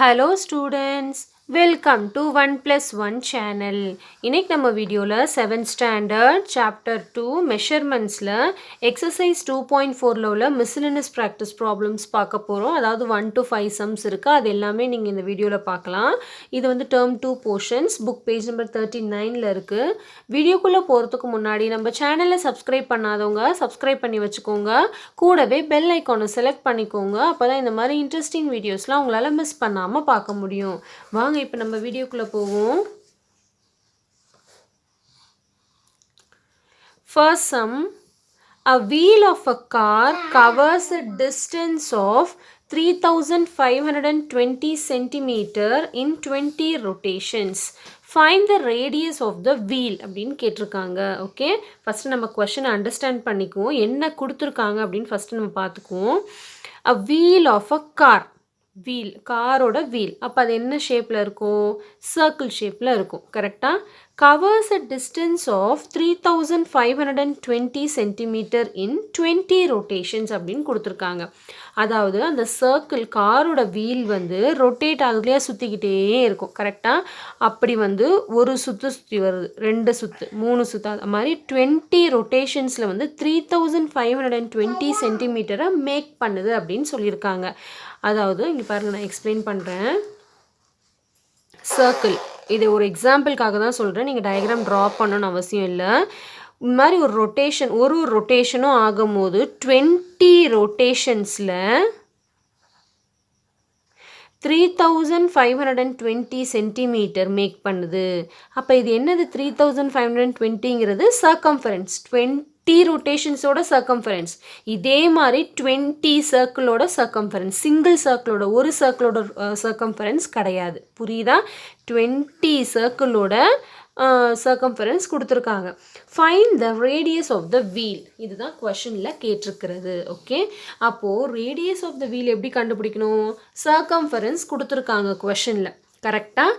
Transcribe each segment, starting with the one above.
Hello students, welcome to 1+1 channel. இன்னைக்கு நம்ம வீடியோல 7th standard chapter 2 measurementsல exercise 2.4ல உள்ள miscellaneous practice problems பார்க்க போறோம். அதாவது 1 to 5 sums இருக்கு. அது எல்லாமே நீங்க இந்த வீடியோல பார்க்கலாம். இது வந்து term 2 portions, book page number 39ல இருக்கு. வீடியோக்குள்ள போறதுக்கு முன்னாடி நம்ம சேனலை சப்ஸ்கிரைப் பண்ணாதவங்க சப்ஸ்கிரைப் பண்ணி வச்சுக்கோங்க. கூடவே பெல் ஐகானை செலக்ட் பண்ணிக்கோங்க. அப்பதான் இந்த மாதிரி இன்ட்ரெஸ்டிங் வீடியோஸ்லாம் உங்களால மிஸ் பண்ணாம பார்க்க முடியும். வாங்க இப்போ நம்ம வீடியோக்குள்ள போவோம். First sum, a wheel of a car covers a distance of 3520 centimeter in 20 rotations. Find the radius of the wheel அப்படின்னு கேட்டிருக்காங்க. ஓகே, ஃபர்ஸ்ட் நம்ம கொஸ்டினை அண்டர்ஸ்டாண்ட் பண்ணிக்குவோம். என்ன கொடுத்துருக்காங்க அப்படின்னு ஃபர்ஸ்ட் நம்ம பார்த்துக்குவோம். A wheel of a car, wheel, காரோட வீல். அப்போ அது என்ன ஷேப்பில் இருக்கும்? சர்க்கிள் ஷேப்பில் இருக்கும். கரெக்டாக covers a distance of 3520 centimetre in 20 rotations அப்படின்னு கொடுத்துருக்காங்க. அதாவது அந்த சர்க்கிள் காரோட வீல் வந்து ரொட்டேட் ஆகுதுலையா, சுற்றிக்கிட்டே இருக்கும். கரெக்டாக அப்படி வந்து ஒரு சுற்று சுற்றி வருது, 2 சுற்று, 3 சுற்று, அது மாதிரி 20 ரொட்டேஷன்ஸில் வந்து 3520 சென்டிமீட்டரை மேக் பண்ணுது அப்படின்னு சொல்லியிருக்காங்க. அதாவது இங்கே பாருங்கள், நான் எக்ஸ்பிளைன் பண்ணுறேன். சர்க்கிள், இது ஒரு எக்ஸாம்பிளுக்காக தான் சொல்கிறேன், நீங்கள் டயக்ராம் ட்ரா பண்ணணும்னு அவசியம் இல்லை. இந்த மாதிரி ஒரு ரொட்டேஷன், ஒரு ரொட்டேஷனும் ஆகும்போது 20 ரொட்டேஷன்ஸில் 3520 சென்டிமீட்டர் மேக் பண்ணுது. அப்போ இது என்னது? 3520ங்கிறது சர்க்கம்ஃபரன்ஸ், 20 ரொட்டேஷன்ஸோட சர்க்கம்ஃபரன்ஸ். இதே மாதிரி 20 சர்க்கிளோட சர்க்கம்ஃபரன்ஸ், சிங்கிள் சர்க்கிளோட, ஒரு சர்க்கிளோட சர்க்கம்ஃபரன்ஸ் கிடையாது. புரியுதா? 20 சர்க்கிளோட சர்க்கம்ஃபரன்ஸ் கொடுத்துருக்காங்க. Find the radius of the wheel, இதுதான் கொஷனில் கேட்டிருக்கிறது. ஓகே, அப்போது ரேடியஸ் ஆஃப் த வீல் எப்படி கண்டுபிடிக்கணும்? சர்க்கம்ஃபரன்ஸ் கொடுத்துருக்காங்க கொஷனில். கரெக்டாக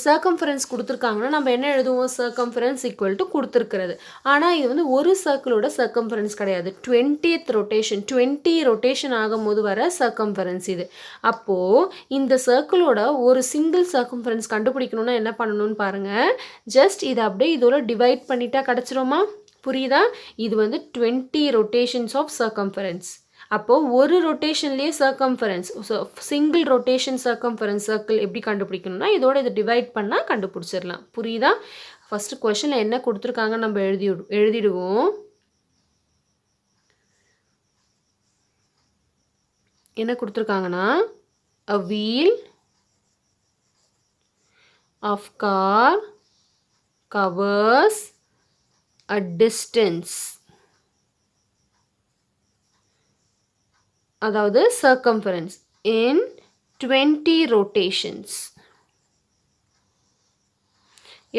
சர்க்கம்ஃபரன்ஸ் கொடுத்துருக்காங்கன்னா நம்ம என்ன எழுதுவோம்? சர்க்கம்ஃபரன்ஸ் ஈக்குவல் டு கொடுத்துருக்கிறது. ஆனால் இது வந்து ஒரு சர்க்கிளோட சர்க்கம்ஃபரன்ஸ் கிடையாது, 20th ரொட்டேஷன், 20 ரொட்டேஷன் ஆகும்போது வர சர்க்கம்ஃபரன்ஸ் இது. அப்போது இந்த சர்க்கிளோட ஒரு சிங்கிள் சர்க்கம்ஃபரன்ஸ் கண்டுபிடிக்கணும்னா என்ன பண்ணணும்னு பாருங்கள். ஜஸ்ட் இதை அப்படியே இதோட டிவைட் பண்ணிட்டா கிடச்சிருமா? புரியுதா? இது வந்து 20 ரொட்டேஷன்ஸ் ஆஃப் சர்க்கம்ஃபரன்ஸ். அப்போது ஒரு ரொட்டேஷன்லேயே circumference, single rotation circumference circle எப்படி கண்டுபிடிக்கணும்னா இதோட இதை டிவைட் பண்ணால் கண்டுபிடிச்சிடலாம். புரியுதா? ஃபஸ்ட்டு கொஷனில் என்ன கொடுத்துருக்காங்க நம்ம எழுதிடுவோம். என்ன கொடுத்துருக்காங்கன்னா, a wheel of car covers a distance, அதாவது circumference in 20 rotations.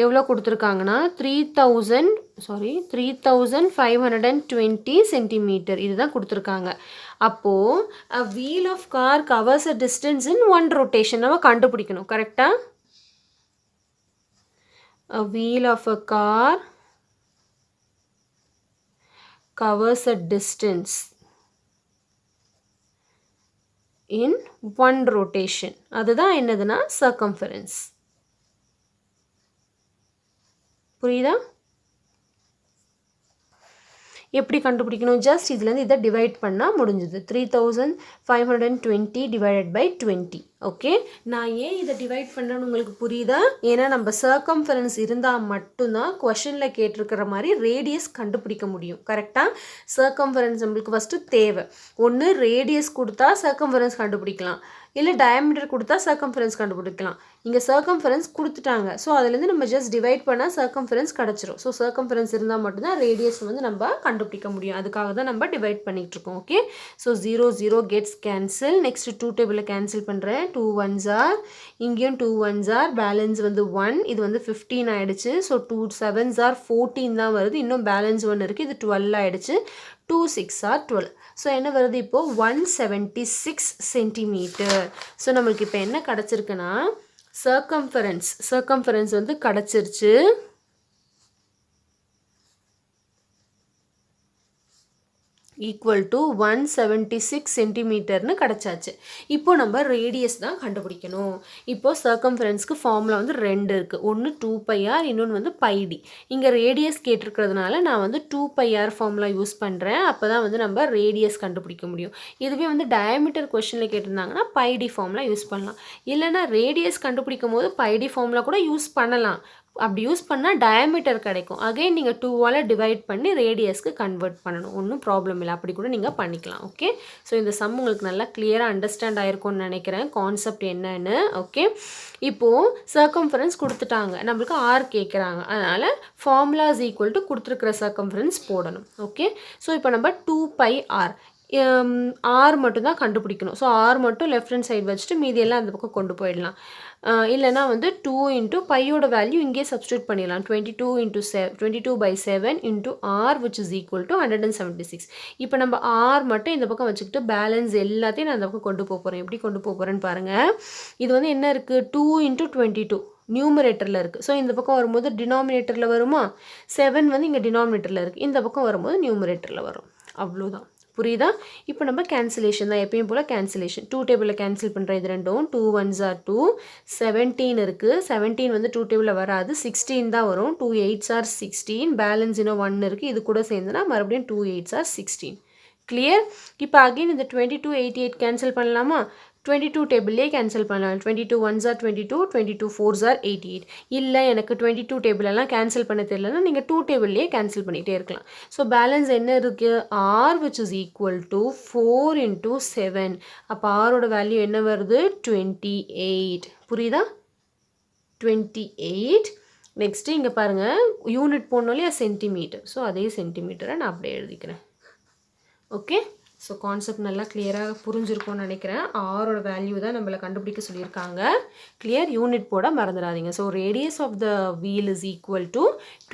எவ்வளோ கொடுத்துருக்காங்கன்னா 3520 சென்டிமீட்டர் இதுதான் கொடுத்துருக்காங்க. அப்போது a wheel of car covers a distance in 1 rotation நம்ம கண்டுபிடிக்கணும். கரெக்டாக? a wheel of a car covers a distance in 1 rotation. அதுதான் என்னதுன்னா circumference. புரியுதா? எப்படி கண்டுபிடிக்கணும்? ஜஸ்ட் இதுலேருந்து இதை டிவைட் பண்ணால் முடிஞ்சுது. 3520 டிவைடட் பை 20. ஓகே, நான் ஏன் இதை டிவைட் பண்ணுறேன்னு உங்களுக்கு புரியுதா? ஏன்னா நம்ம சர்க்கம்ஃபரன்ஸ் இருந்தால் மட்டும்தான் கொஷனில் கேட்டிருக்கிற மாதிரி ரேடியஸ் கண்டுபிடிக்க முடியும். கரெக்டாக? சர்க்கம்ஃபரன்ஸ் நம்மளுக்கு ஃபஸ்ட்டு தேவை. ஒன்று ரேடியஸ் கொடுத்தா சர்க்கம்ஃபரன்ஸ் கண்டுபிடிக்கலாம், இல்லை டயாமீட்டர் கொடுத்தா சர்க்கம்ஃபரன்ஸ் கண்டுபிடிக்கலாம். இங்கே சர்க்கம்ஃபரன்ஸ் கொடுத்துட்டாங்க, ஸோ அதுலேருந்து நம்ம ஜஸ்ட் டிவைட் பண்ணால் சர்க்கம்ஃபரன்ஸ் கிடச்சிரும். ஸோ சர்க்கம்ஃபரன்ஸ் இருந்தால் மட்டும்தான் ரேடியஸ் வந்து நம்ம கண்டுபிடிக்க முடியும். அதுக்காக தான் நம்ம டிவைட் பண்ணிகிட்டு இருக்கோம். Okay, so 0 0 gets cancel. Next 2 டேபிளில் கேன்சல் பண்ணுறேன். 2 1s are, இங்கேயும் 2 1s are, பேலன்ஸ் வந்து 1, இது வந்து 15 ஆகிடுச்சு. ஸோ 2 7s are 14 தான் வருது, இன்னும் பேலன்ஸ் 1 இருக்குது, இது 12 ஆகிடுச்சு. 2 6 are 12. ஸோ என்ன வருது இப்போது? 176 சென்டிமீட்டர். ஸோ நம்மளுக்கு இப்போ என்ன கிடச்சிருக்குன்னா சர்க்கம்ஃபரன்ஸ் வந்து கிடச்சிருச்சு. Equal to 176 சென்டிமீட்டர்னு கிடச்சாச்சு. இப்போ நம்ம ரேடியஸ் தான் கண்டுபிடிக்கணும். இப்போ சர்க்கம்ஃபரன்ஸ்க்கு ஃபார்முலா வந்து 2 இருக்குது. ஒன்று 2πr, இன்னொன்று வந்து πd. இங்கே ரேடியஸ் கேட்டிருக்கிறதுனால நான் வந்து 2πr ஃபார்முலா யூஸ் பண்ணுறேன். அப்போ தான் வந்து நம்ம ரேடியஸ் கண்டுபிடிக்க முடியும். இதுவே வந்து டயாமீட்டர் கொஷனில் கேட்டிருந்தாங்கன்னா πd ஃபார்முலா யூஸ் பண்ணலாம். இல்லைனா ரேடியஸ் கண்டுபிடிக்கும் போது πd ஃபார்முலா கூட யூஸ் பண்ணலாம். அப்படி யூஸ் பண்ணால் டயாமீட்டர் கிடைக்கும். அகைன் நீங்கள் 2ஆல் டிவைட் பண்ணி ரேடியஸ்க்கு கன்வெர்ட் பண்ணணும். ஒன்றும் ப்ராப்ளம் இல்லை, அப்படி கூட நீங்கள் பண்ணிக்கலாம். ஓகே, ஸோ இந்த சம் உங்களுக்கு நல்லா கிளியராக அண்டர்ஸ்டாண்ட் ஆகிருக்கும்னு நினைக்கிறேன், கான்செப்ட் என்னன்னு. ஓகே, இப்போது சர்க்கம்ஃபரன்ஸ் கொடுத்துட்டாங்க, நம்மளுக்கு ஆர் கேட்குறாங்க. அதனால் ஃபார்முலா இஸ் ஈக்குவல் டு கொடுத்துருக்குற சர்க்கம்ஃபரன்ஸ் போடணும். ஓகே, ஸோ இப்போ நம்ம 2πr ஆர் மட்டும் தான் கண்டுபிடிக்கணும். ஸோ ஆர் மட்டும் லெஃப்ட் ஹேண்ட் சைடு வச்சுட்டு மீதியெல்லாம் அந்த பக்கம் கொண்டு போயிடலாம். இல்லைனா வந்து 2 இன்ட்டு பையோட வேல்யூ இங்கே சப்ஸ்டியூட் பண்ணிடலாம். 22/7 into r which is equal to 176. இப்போ நம்ம ஆர் மட்டும் இந்த பக்கம் வச்சுக்கிட்டு பேலன்ஸ் எல்லாத்தையும் நான் அந்த பக்கம் கொண்டு போகிறேன். எப்படி கொண்டு போகிறேன்னு பாருங்கள். இது வந்து என்ன இருக்குது, 2 இன்ட்டு 22 நியூமரேட்டரில் இருக்குது. ஸோ இந்த பக்கம் வரும்போது டினாமினேட்டரில் வருமா, 7 வந்து இங்கே டினாமினேட்டரில் இருக்குது. இந்த பக்கம் வரும்போது நியூமரேட்டரில் வரும். அவ்வளோதான், புரியுதா? இப்போ நம்ம கேன்சலேஷன் தான், எப்பயும் போல் கேன்சலேஷன். 2 டேபிளில் கேன்சல் பண்ணுற இது ரெண்டும். 2 1s are 2, 17 இருக்குது. 17 வந்து 2 டேபிளில் வராது, 16 தான் வரும். 2 8s are 16, பேலன்ஸ் இன்னும் 1 இருக்குது. இது கூட சேர்ந்துனா மறுபடியும் 2 8s are 16. கிளியர்? இப்போ அகெயின் இந்த 22 88 கேன்சல் பண்ணலாமா? 22 டேபிள்லேயே கேன்சல் பண்ணலாம். 22 1s are 22, 22 4s are 88. இல்லை எனக்கு 22 டேபிளெல்லாம் கேன்சல் பண்ண தெரியலன்னா நீங்கள் 2 டேபிள்லேயே கேன்சல் பண்ணிகிட்டே இருக்கலாம். ஸோ பேலன்ஸ் என்ன இருக்குது, r which is equal to 4 into 7. அப்போ ஆரோட வேல்யூ என்ன வருது, 28. புரியுதா? 28. நெக்ஸ்ட்டு இங்கே பாருங்கள், யூனிட் போடணும் இல்லையா, சென்டிமீட்டர். ஸோ அதே சென்டிமீட்டரை நான் அப்படியே எழுதிக்கிறேன். ஓகே, ஸோ கான்செப்ட் நல்லா கிளியராக புரிஞ்சிருக்கும்னு நினைக்கிறேன். ஆரோட வேல்யூ தான் நம்மளை கண்டுபிடிக்க சொல்லியிருக்காங்க. கிளியர்? யூனிட் போட மறந்துடாதீங்க. So radius of the wheel is equal to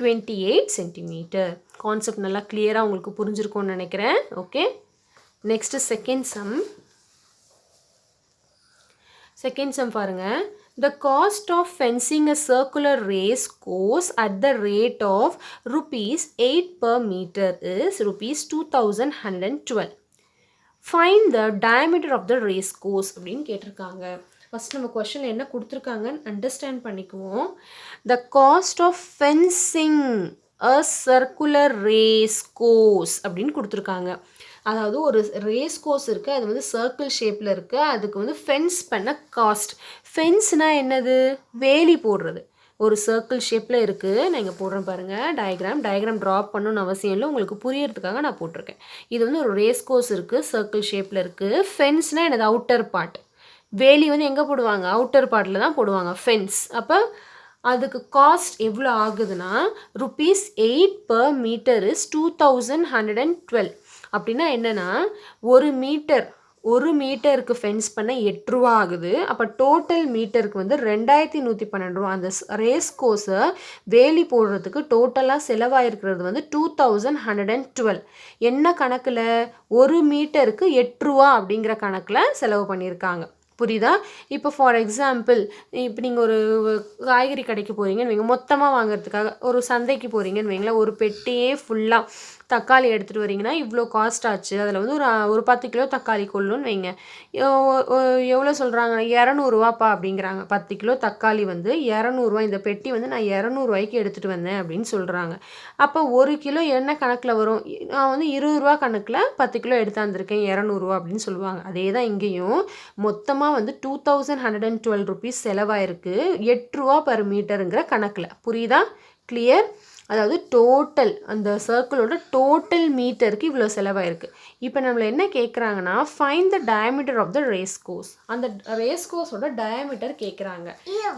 28 centimetre. Concept நல்லா கிளியராக உங்களுக்கு புரிஞ்சிருக்கும்னு நினைக்கிறேன். ஓகே, நெக்ஸ்ட்டு செகண்ட் சம் பாருங்கள். The cost of fencing a circular race course at the rate of rupees 8 per meter is rupees 2112. Find the diameter of the race course அப்படின்னு கேட்டிருக்காங்க. First நம்ம கொஸ்டினில் என்ன கொடுத்துருக்காங்கன்னு அண்டர்ஸ்டாண்ட் பண்ணிக்குவோம். The cost of fencing a circular race course அப்படின்னு கொடுத்துருக்காங்க. அதாவது ஒரு ரேஸ் கோர்ஸ் இருக்குது, அது வந்து சர்க்கிள் ஷேப்பில் இருக்குது. அதுக்கு வந்து ஃபென்ஸ் பண்ண காஸ்ட். ஃபென்ஸ்னால் என்னது, வேலி போடுறது. ஒரு சர்க்கிள் ஷேப்பில் இருக்குது. நான் இங்கே போடுறேன் பாருங்கள், டயக்ராம் ட்ராப் பண்ணணும்னு அவசியம் இல்லை, உங்களுக்கு புரியறதுக்காக நான் போட்டிருக்கேன். இது வந்து ஒரு ரேஸ் கோர்ஸ் இருக்குது, சர்க்கிள் ஷேப்பில் இருக்குது. ஃபென்ஸ்னால் என்னது, அவுட்டர் பார்ட். வேலி வந்து எங்கே போடுவாங்க, அவுட்டர் பார்ட்டில் தான் போடுவாங்க ஃபென்ஸ். அப்போ அதுக்கு காஸ்ட் எவ்வளோ ஆகுதுன்னா rupees 8 per meter is 2112. அப்படின்னா என்னென்னா ஒரு மீட்டருக்கு ஃபென்ஸ் பண்ண 8 ரூபா ஆகுது. அப்போ டோட்டல் மீட்டருக்கு வந்து 2112 ரூபா. அந்த ரேஸ் கோர்ஸை வேலி போடுறதுக்கு டோட்டலாக செலவாயிருக்கிறது வந்து 2112. என்ன கணக்கில், ஒரு மீட்டருக்கு 8 ரூபா அப்படிங்கிற கணக்கில் செலவு பண்ணியிருக்காங்க. புரியுதா? இப்போ ஃபார் எக்ஸாம்பிள், இப்போ நீங்கள் ஒரு காய்கறி கடைக்கு போகிறீங்கன்னு வைங்க, மொத்தமாக வாங்குறதுக்காக ஒரு சந்தைக்கு போகிறீங்கன்னு வைங்களேன், ஒரு பெட்டியே ஃபுல்லாக தக்காளி எடுத்துகிட்டு வரீங்கன்னா இவ்வளோ காஸ்ட் ஆச்சு. அதில் வந்து ஒரு 10 கிலோ தக்காளி கொள்ளணும்னு வைங்க, எவ்வளோ சொல்கிறாங்க, 200 ரூபாப்பா அப்படிங்கிறாங்க. 10 கிலோ தக்காளி வந்து 200 ரூபா. இந்த பெட்டி வந்து நான் 200 ரூபாய்க்கு எடுத்துகிட்டு வந்தேன் அப்படின்னு சொல்கிறாங்க. அப்போ 1 கிலோ என்ன கணக்கில் வரும், நான் வந்து 20 ரூபா கணக்கில் 10 கிலோ எடுத்தாந்துருக்கேன், 200 ரூபா அப்படின்னு சொல்லுவாங்க. அதே தான் இங்கேயும் மொத்தமாக வந்து 2112 ருபீஸ் செலவாயிருக்கு, 8 ரூபா பர் மீட்டருங்கிற கணக்கில். புரியுதா? கிளியர்? அதாவது டோட்டல் அந்த சர்க்கிளோட டோட்டல் மீட்டருக்கு இவ்வளோ செலவாயிருக்கு. இப்போ நம்மளை என்ன கேட்குறாங்கன்னா, find the diameter of the race course. அந்த ரேஸ் கோர்ஸோட டயாமீட்டர் கேட்குறாங்க.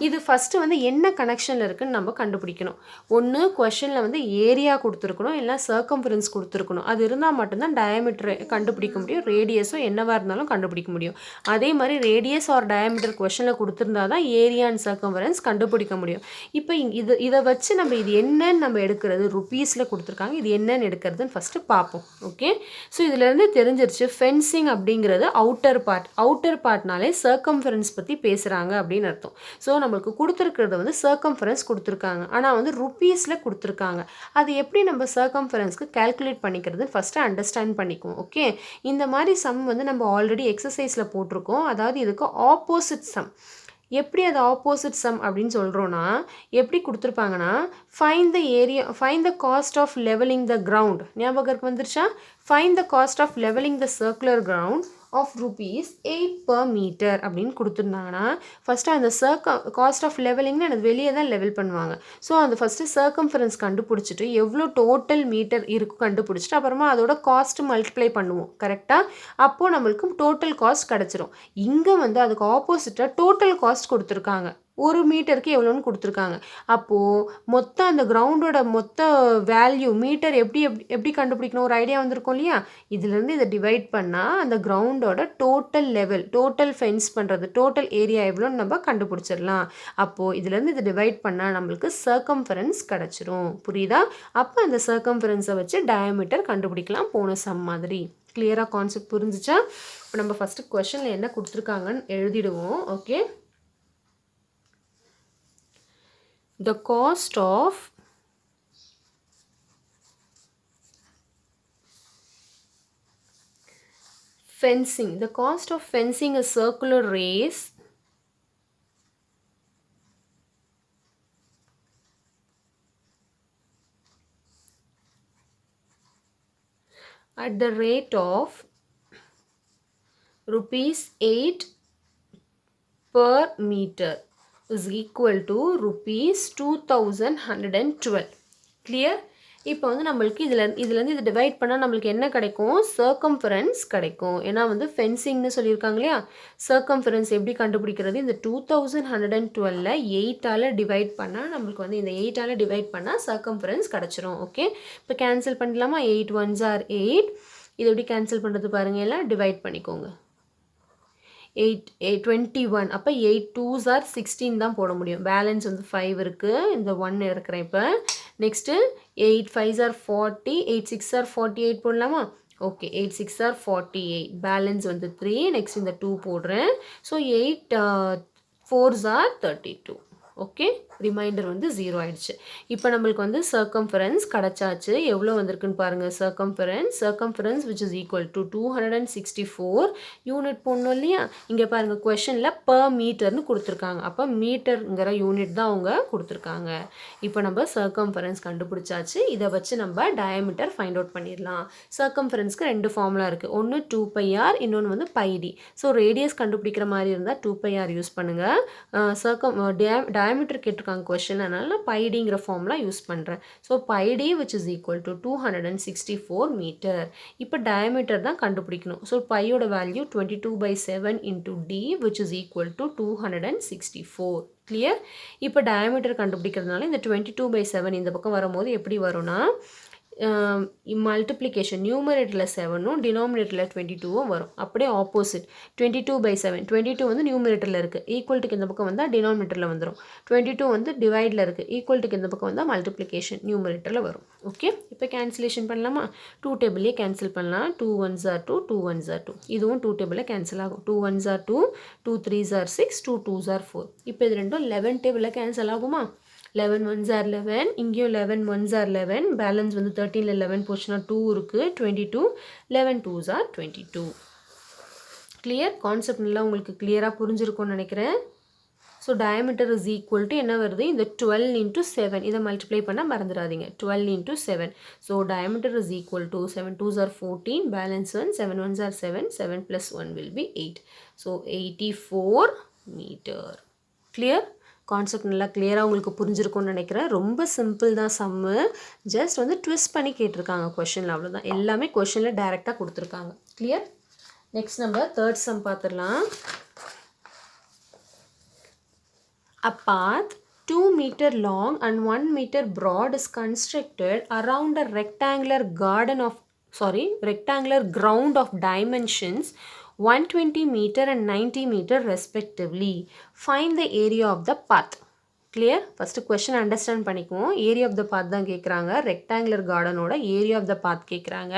இது ஃபஸ்ட்டு வந்து என்ன கனெக்ஷனில் இருக்குதுன்னு நம்ம கண்டுபிடிக்கணும். ஒன்று கொஷனில் வந்து ஏரியா கொடுத்துருக்கணும், இல்லை சர்க்கம்ஃபரன்ஸ் கொடுத்துருக்கணும். அது இருந்தால் மட்டும்தான் டயாமீட்டர் கண்டுபிடிக்க முடியும். ரேடியஸோ என்னவாக இருந்தாலும் கண்டுபிடிக்க முடியும். அதே மாதிரி ரேடியஸ் ஆர் டயாமீட்டர் கொஷனில் கொடுத்துருந்தா தான் ஏரியா அண்ட் சர்க்கம்ஃபரன்ஸ் கண்டுபிடிக்க முடியும். இப்போ இதை வச்சு நம்ம இது என்னன்னு நம்ம நம்ம எடுக்கிறது ருபீஸில் கொடுத்துருக்காங்க. இது என்னன்னு எடுக்கிறதுன்னு ஃபஸ்ட்டு பார்ப்போம். ஓகே, ஸோ இதுலேருந்து தெரிஞ்சிருச்சு ஃபென்சிங் அப்படிங்கிறது அவுட்டர் பார்ட்னாலே சர்க்கம்ஃபரன்ஸ் பற்றி பேசுகிறாங்க அப்படின்னு அர்த்தம். ஸோ நம்மளுக்கு கொடுத்துருக்கிறது வந்து சர்க்கம்ஃபரன்ஸ் கொடுத்துருக்காங்க, ஆனால் வந்து ருபீஸில் கொடுத்துருக்காங்க. அது எப்படி நம்ம சர்க்கம்ஃபரன்ஸ்க்கு கால்குலேட் பண்ணிக்கிறதுன்னு ஃபஸ்ட்டு அண்டர்ஸ்டாண்ட் பண்ணிக்குவோம். ஓகே, இந்த மாதிரி சம் வந்து நம்ம ஆல்ரெடி எக்ஸசைஸில் போட்டிருக்கோம். அதாவது இதுக்கு ஆப்போசிட் சம். எப்படி அது ஆப்போசிட் சம் அப்படின்னு சொல்கிறோன்னா, எப்படி கொடுத்துருப்பாங்கன்னா, find the cost of levelling the ground. ஞாபகம் வந்துருச்சா? Find the cost of levelling the circular ground of rupees 8 per meter அப்படின்னு கொடுத்துருந்தாங்கன்னா, ஃபஸ்ட்டு அந்த காஸ்ட் ஆஃப் லெவலிங்னு எனக்கு வெளியே தான் லெவல் பண்ணுவாங்க. ஸோ அந்த ஃபஸ்ட்டு சர்க்கம்ஃபரன்ஸ் கண்டுபிடிச்சிட்டு எவ்வளோ டோட்டல் மீட்டர் இருக்கும் கண்டுபிடிச்சிட்டு அப்புறமா அதோட காஸ்ட்டு மல்டிப்ளை பண்ணுவோம். கரெக்டாக? அப்போது நம்மளுக்கு டோட்டல் காஸ்ட் கிடச்சிரும். இங்கே வந்து அதுக்கு ஆப்போசிட்டாக டோட்டல் காஸ்ட் கொடுத்துருக்காங்க. ஒரு மீட்டருக்கு எவ்வளோன்னு கொடுத்துருக்காங்க. அப்போது மொத்தம் அந்த கிரவுண்டோட மொத்த வேல்யூ மீட்டர் எப்படி கண்டுபிடிக்கணும் ஒரு ஐடியா வந்திருக்கும் இல்லையா? இதுலேருந்து இதை டிவைட் பண்ணால் அந்த கிரவுண்டோட டோட்டல் லெவல், டோட்டல் ஃபென்ஸ் பண்ணுறது, டோட்டல் ஏரியா எவ்வளோன்னு நம்ம கண்டுபிடிச்சிடலாம். அப்போது இதுலேருந்து இதை டிவைட் பண்ணால் நம்மளுக்கு சர்க்கம்ஃபரன்ஸ் கிடச்சிரும். புரியுதா? அப்போ அந்த சர்க்கம்ஃபரன்ஸை வச்சு டயாமீட்டர் கண்டுபிடிக்கலாம், போன சம் மாதிரி. கிளியராக கான்செப்ட் புரிஞ்சிச்சா? இப்போ நம்ம ஃபஸ்ட்டு கொஷனில் என்ன கொடுத்துருக்காங்கன்னு எழுதிடுவோம். Okay, the cost of fencing. The cost of fencing a circular race at the rate of ₹8 per meter is equal to ₹2,112. clear? இப்போ வந்து நம்மளுக்கு இதுலேருந்து இதை டிவைட் பண்ணால் நம்மளுக்கு என்ன கிடைக்கும்? சர்க்கம்ஃபரன்ஸ் கிடைக்கும். ஏன்னா வந்து ஃபென்சிங்னு சொல்லியிருக்காங்க இல்லையா? சர்க்கம்ஃபரன்ஸ் எப்படி கண்டுபிடிக்கிறது? இந்த 2112 8ஆல் டிவைட் பண்ணால் நம்மளுக்கு வந்து இந்த 8ஆல் டிவைட் பண்ணால் சர்க்கம்ஃபரன்ஸ் கிடச்சிரும். ஓகே, இப்போ கேன்சல் பண்ணலாமா? 8 1s are 8. இது எப்படி கேன்சல் பண்ணுறது பாருங்கள், எல்லாம் டிவைட் பண்ணிக்கோங்க. 21. அப்போ 8 2s are 16 தான் போட முடியும். பேலன்ஸ் வந்து 5 இருக்குது, இந்த 1 இருக்கிறேன். இப்போ நெக்ஸ்ட்டு 8 5s are 40, 8 6 are 48 போடலாமா? ஓகே, 8 6 are 48, பேலன்ஸ் வந்து 3, நெக்ஸ்ட் இந்த 2 போடுறேன். So 8 4s are 32. Okay, reminder வந்து 0 ஆயிடுச்சு. இப்போ நம்மளுக்கு வந்து சர்க்கம்ஃபரன்ஸ் கிடச்சாச்சு. எவ்வளோ வந்திருக்குன்னு பாருங்கள். Circumference which is equal to 264 unit போடணும் இல்லையா? இங்கே பாருங்கள், கொஷனில் per மீட்டர்னு கொடுத்துருக்காங்க. அப்போ மீட்டருங்கிற யூனிட் தான் அவங்க கொடுத்துருக்காங்க. இப்போ நம்ம சர்க்கம்ஃபரன்ஸ் கண்டுபிடிச்சாச்சு. இதை வச்சு நம்ம டயாமீட்டர் ஃபைண்ட் அவுட் பண்ணிடலாம். சர்க்கம்ஃபரன்ஸ்க்கு 2 ஃபார்முலா இருக்குது. ஒன்று 2πr, இன்னொன்று வந்து πd. ஸோ ரேடியஸ் கண்டுபிடிக்கிற மாதிரி இருந்தால் 2πr யூஸ் பண்ணுங்கள். டயாமீட்டர் கேட்டிருக்காங்க கொஸ்டின், அதனால நான் பைடிங்கிற ஃபார்முலா யூஸ் பண்ணுறேன். So pi d which is equal to 264 meter. இப்போ டயாமீட்டர் தான் கண்டுபிடிக்கணும். ஸோ பையோட value 22/7 into d which is equal to 264. Clear? இப்போ டயாமீட்டர் கண்டுபிடிக்கிறதுனால இந்த 22/7 இந்த பக்கம் வரும்போது எப்படி வரும்னா, மல்டிப்ளிகேஷன் நியூமரேட்டரில் 7ம் டினாமினேட்டரில் 22ம் வரும். அப்படியே ஆப்போசிட் 22/7, 22 வந்து நியூமரேட்டரில் இருக்குது, ஈக்குவல்ட்டுக்கு இந்த பக்கம் வந்தால் டினாமினேட்டரில் வந்துடும். 22 வந்து டிவைடில் இருக்குது, ஈக்குவல்ட்டுக்கு இந்த பக்கம் வந்தால் மல்டிப்ளிகேஷன் நியூமரேட்டரில் வரும். ஓகே, இப்போ கேன்சலேஷன் பண்ணலாமா? 2 டேபிள்லேயே கேன்சல் பண்ணலாம். 2 1s are 2, 2 1s are 2. இதுவும் 2 டேபிளில் கேன்சல் ஆகும். 2 1s are 2, 2 3s are 6, 2 2s are 4. இப்போ இது ரெண்டும் 11 டேபிளில் கேன்சல் ஆகுமா? 11 1s are 11, இங்கேயும் 11 1s are 11, பேலன்ஸ் வந்து 13ல் 11 போச்சுன்னா 2 இருக்குது, 22, 11 2s are 22. கிளியர்? கான்செப்ட் நல்லா உங்களுக்கு கிளியராக புரிஞ்சிருக்கும்னு நினைக்கிறேன். So diameter is equal to என்ன வருது? இந்த 12 into 7 இதை மல்டிப்ளை பண்ண மறந்துடாதீங்க. 12 into 7. So diameter is equal to 7 2s are 14, balance 1, 7 1s are 7, 7 plus 1 will be 8. So 84 metre. Clear? Concept நல்லா கிளியராக உங்களுக்கு புரிஞ்சிருக்கும்னு நினைக்கிறேன். ரொம்ப சிம்பிள் தான் சம்மு. ஜஸ்ட் வந்து ட்விஸ்ட் பண்ணி கேட்டிருக்காங்க கொஷனில், அவ்வளோதான். எல்லாமே கொஷனில் டைரெக்டாக கொடுத்துருக்காங்க. கிளியர்? நெக்ஸ்ட் நம்ம தேர்ட் சம் பார்த்துடலாம். A path 2 meter long and 1 meter broad is constructed around a rectangular ground of dimensions 120 meter and 90 meter respectively. Find the area of the path. Clear? First question understand பண்ணிக்குவோம். Area of the பாத் தான் கேட்குறாங்க. Rectangular கார்டனோட area of the பாத் கேட்குறாங்க.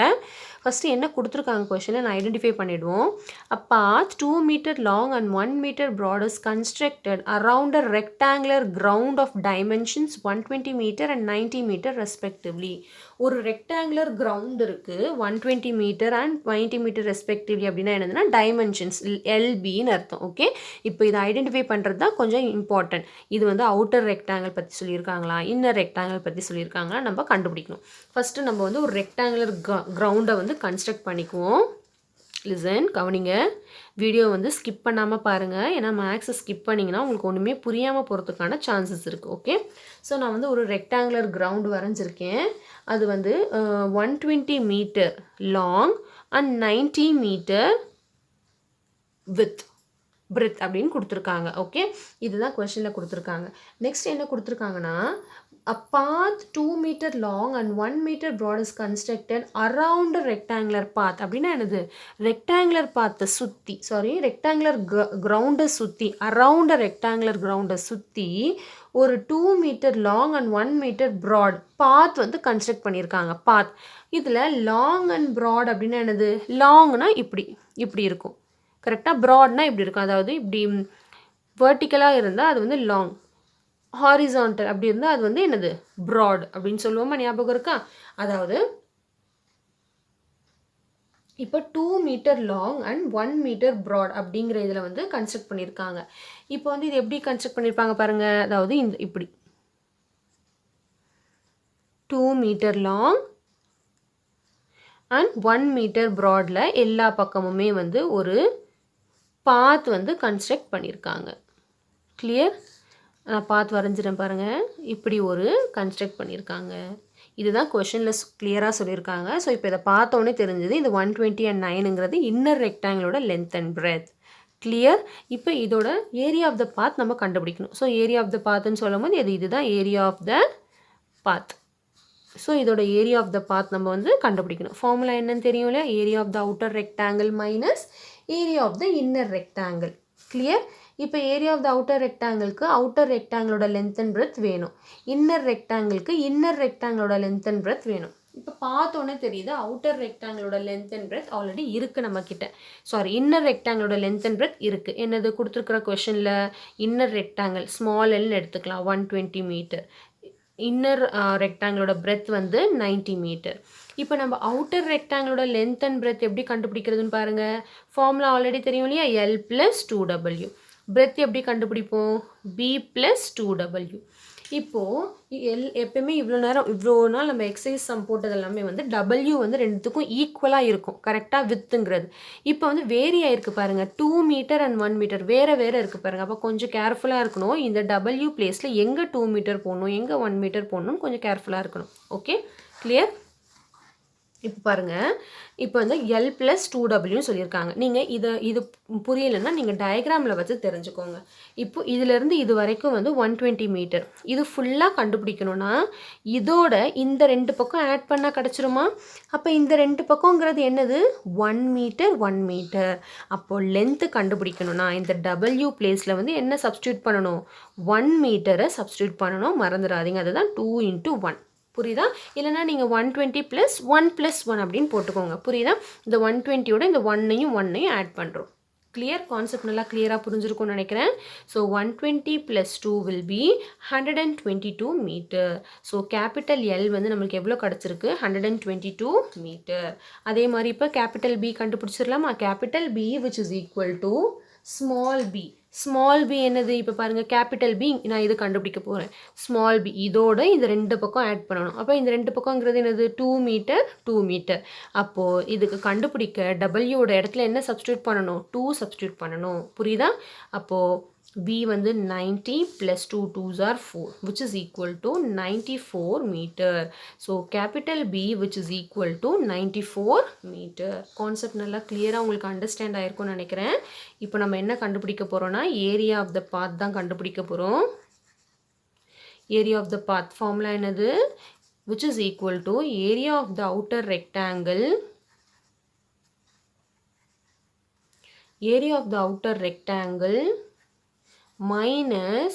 First என்ன கொடுத்துருக்காங்க கொஷினை நான் identify பண்ணிவிடுவோம். A path 2 meter long and 1 meter broad is constructed around a rectangular ground of dimensions 120 meter and 90 meter respectively. ஒரு ரெக்டாங்குலர் கிரவுண்ட் இருக்குது 120 மீட்டர் அண்ட் 90 மீட்டர் ரெஸ்பெக்டிவ்லி அப்படின்னா என்னதுன்னா டைமென்ஷன்ஸ் எல்பின்னு அர்த்தம். ஓகே, இப்போ இதை ஐடென்டிஃபை பண்ணுறது தான் கொஞ்சம் இம்பார்ட்டன்ட். இது வந்து அவுட்டர் ரெக்டாங்கிள் பற்றி சொல்லியிருக்காங்களா இன்னர் ரெக்டாங்கிள் பற்றி சொல்லியிருக்காங்களா நம்ம கண்டுபிடிக்கணும். ஃபஸ்ட்டு நம்ம வந்து ஒரு ரெக்டாங்குலர் கிரவுண்டை வந்து கன்ஸ்ட்ரக்ட் பண்ணிக்குவோம். லிசன், கவனிங்க, வீடியோ வந்து ஸ்கிப் பண்ணாமல் பாருங்கள். ஏன்னா மேக்ஸை ஸ்கிப் பண்ணிங்கன்னா உங்களுக்கு ஒன்றுமே புரியாமல் போகிறதுக்கான சான்சஸ் இருக்குது. ஓகே, ஸோ நான் வந்து ஒரு ரெக்டாங்குலர் கிரவுண்டு வரைஞ்சிருக்கேன். அது வந்து 120 metre long and 90 metre with breadth அப்படின்னு கொடுத்துருக்காங்க. ஓகே, இதுதான் கொஸ்டினில் கொடுத்துருக்காங்க. நெக்ஸ்ட் என்ன கொடுத்துருக்காங்கன்னா a path 2 meter long and 1 meter broad is constructed around a rectangular path. அப்படின்னா என்னது? ரெக்டாங்குலர் பாத்தை சுற்றி ரெக்டாங்குலர் கிரவுண்டை சுற்றி அரவுண்ட் ரெக்டாங்குலர் கிரவுண்டை சுற்றி ஒரு 2 metre long and 1 metre broad path வந்து கன்ஸ்ட்ரக்ட் பண்ணியிருக்காங்க. பாத் இதில் லாங் அண்ட் ப்ராட் அப்படின்னா என்னது? லாங்னா இப்படி இருக்கும் கரெக்டாக, ப்ராட்னா இப்படி இருக்கும். அதாவது இப்படி வெர்டிக்கலாக இருந்தால் அது வந்து லாங், ஹாரிசான்டல் அப்படி இருந்தால் அது வந்து என்னது? ப்ராட் அப்படின்னு சொல்லுவோமா? ஞாபகம் இருக்கா? அதாவது இப்போ 2 metre long and 1 metre broad அப்படிங்கிற இதில் வந்து கன்ஸ்ட்ரக்ட் பண்ணியிருக்காங்க. இப்போ வந்து இது எப்படி கன்ஸ்ட்ரக்ட் பண்ணியிருப்பாங்க பாருங்கள். அதாவது இப்படி 2 மீட்டர் லாங் அண்ட் 1 மீட்டர் ப்ராடில் எல்லா பக்கமுமே வந்து ஒரு பாத் வந்து கன்ஸ்ட்ரக்ட் பண்ணியிருக்காங்க. கிளியர்? நான் பாத் வரைஞ்சிடறேன் பாருங்கள். இப்படி ஒரு கன்ஸ்ட்ரக்ட் பண்ணியிருக்காங்க. இதுதான் கொஷனில் கிளியராக சொல்லியிருக்காங்க. ஸோ இப்போ இதை பார்த்தோன்னே தெரிஞ்சது இந்த 120 and 9ங்கிறது இன்னர் ரெக்டாங்கிளோட லென்த் அண்ட் பிரெத். கிளியர்? இப்போ இதோட ஏரியா ஆஃப் த பாத் நம்ம கண்டுபிடிக்கணும். ஸோ ஏரியா ஆஃப் த பாத்ன்னு சொல்லும் போது இதுதான் area of the path. So இதோட ஏரியா ஆஃப் த பாத் நம்ம வந்து கண்டுபிடிக்கணும். ஃபார்முலா என்னன்னு தெரியும் இல்லையா? Area of the outer rectangle minus area of the inner rectangle. Clear? இப்போ ஏரியா ஆஃப் த அவுட்டர் ரெக்டாங்கிளுக்கு அவுட்டர் ரெக்டாங்கிளோட லென்த் அண்ட் பிரெத் வேணும். இன்னர் ரெக்டாங்கிளுக்கு இன்னர் ரெக்டாங்கிளோட லென்த் அண்ட் பிரெத் வேணும். இப்போ பார்த்தோன்னே தெரியுது அவுட்டர் ரெக்டாங்கிளோட லென்த் அண்ட் பிரெத் ஆல்ரெடி இருக்குது நம்மக்கிட்ட. இன்னர் ரெக்டாங்கிளோட லென்த் அண்ட் பிரெத் இருக்குது. என்னது கொடுத்துருக்குற கொஷனில்? இன்னர் ரெக்டாங்கிள் ஸ்மால் எல்னு எடுத்துக்கலாம் 120 மீட்டர். இன்னர் ரெக்டாங்கிளோட பிரெத் வந்து 90 மீட்டர். இப்போ நம்ம அவுட்டர் ரெக்டாங்கிளோட லென்த் அண்ட் பிரெத் எப்படி கண்டுபிடிக்கிறதுன்னு பாருங்கள். ஃபார்முலா ஆல்ரெடி தெரியும் இல்லையா? L + 2W. பிரெத் எப்படி கண்டுபிடிப்போம்? B + 2W. இப்போது எப்பயுமே இவ்வளோ நாள் நம்ம எக்ஸசைஸ் சம் போட்டது எல்லாமே வந்து W வந்து ரெண்டுத்துக்கும் ஈக்குவலாக இருக்கும் கரெக்டாக, வித்துங்கிறது. இப்போ வந்து வேரி ஆகிருக்கு பாருங்கள். 2 மீட்டர் அண்ட் 1 மீட்டர் வேறு இருக்குது பாருங்கள். அப்போ கொஞ்சம் கேர்ஃபுல்லாக இருக்கணும். இந்த W பிளேஸில் எங்கே 2 மீட்டர் போடணும், எங்கே 1 மீட்டர் போடணும்னு கொஞ்சம் கேர்ஃபுல்லாக இருக்கணும். Okay, clear? இப்போ பாருங்கள், இப்போ வந்து L + 2Wன்னு சொல்லியிருக்காங்க. நீங்கள் இது புரியலைன்னா நீங்கள் டயக்ராமில் வச்சு தெரிஞ்சுக்கோங்க. இப்போ இதிலேருந்து இது வரைக்கும் வந்து 120 மீட்டர். இது ஃபுல்லாக கண்டுபிடிக்கணும்னா இதோட இந்த 2 பக்கம் ஆட் பண்ணால் கிடச்சிருமா? அப்போ இந்த 2 பக்கங்கிறது என்னது? 1 மீட்டர் 1 மீட்டர். அப்போது லென்த்து கண்டுபிடிக்கணும்னா இந்த W பிளேஸில் வந்து என்ன சப்ஸ்டியூட் பண்ணணும்? 1 மீட்டரை சப்ஸ்டியூட் பண்ணணும். மறந்துடாதீங்க, அதுதான் 2 × 1. புரியுதா? இல்லைனா நீங்கள் 120 + 1 + 1 அப்படின்னு போட்டுக்கோங்க. புரியுதா? இந்த 120யோட இந்த 1ஐயும் 1ஐயும் ஆட் பண்ணுறோம். கிளியர்? கான்செப்ட் நல்லா கிளியராக புரிஞ்சிருக்கும்னு நினைக்கிறேன். So 120 + 2 will be 122 metre. So capital L வந்து நம்மளுக்கு எவ்வளோ கிடச்சிருக்கு? 122 மீட்டர். அதே மாதிரி இப்போ கேபிட்டல் B கண்டுபிடிச்சிடலாமா? Capital B which is equal to small b. Small b என்னது? இப்போ பாருங்கள், கேபிட்டல் B நான் இது கண்டுபிடிக்க போகிறேன். ஸ்மால் b இதோட இந்த 2 பக்கம் ஆட் பண்ணணும். அப்போ இந்த 2 பக்கங்கிறது என்னது? 2 மீட்டர் 2 மீட்டர். அப்போது இதுக்கு கண்டுபிடிக்க டபிள்யூட இடத்துல என்ன சப்ஸ்டியூட் பண்ணணும்? 2 சப்ஸ்டியூட் பண்ணணும். புரியுதா? அப்போது B வந்து 90 + 2 2s are 4 which is equal to 94 meter. So capital B which is equal to 94 meter. Concept நல்லா கிளியராக உங்களுக்கு அண்டர்ஸ்டாண்ட் ஆயிருக்கும்னு நினைக்கிறேன். இப்போ நம்ம என்ன கண்டுபிடிக்க போகிறோம்னா ஏரியா ஆஃப் த பாத் தான் கண்டுபிடிக்க போகிறோம். Area of the path formula என்னது? which is equal to area of the outer rectangle. Area of the outer rectangle minus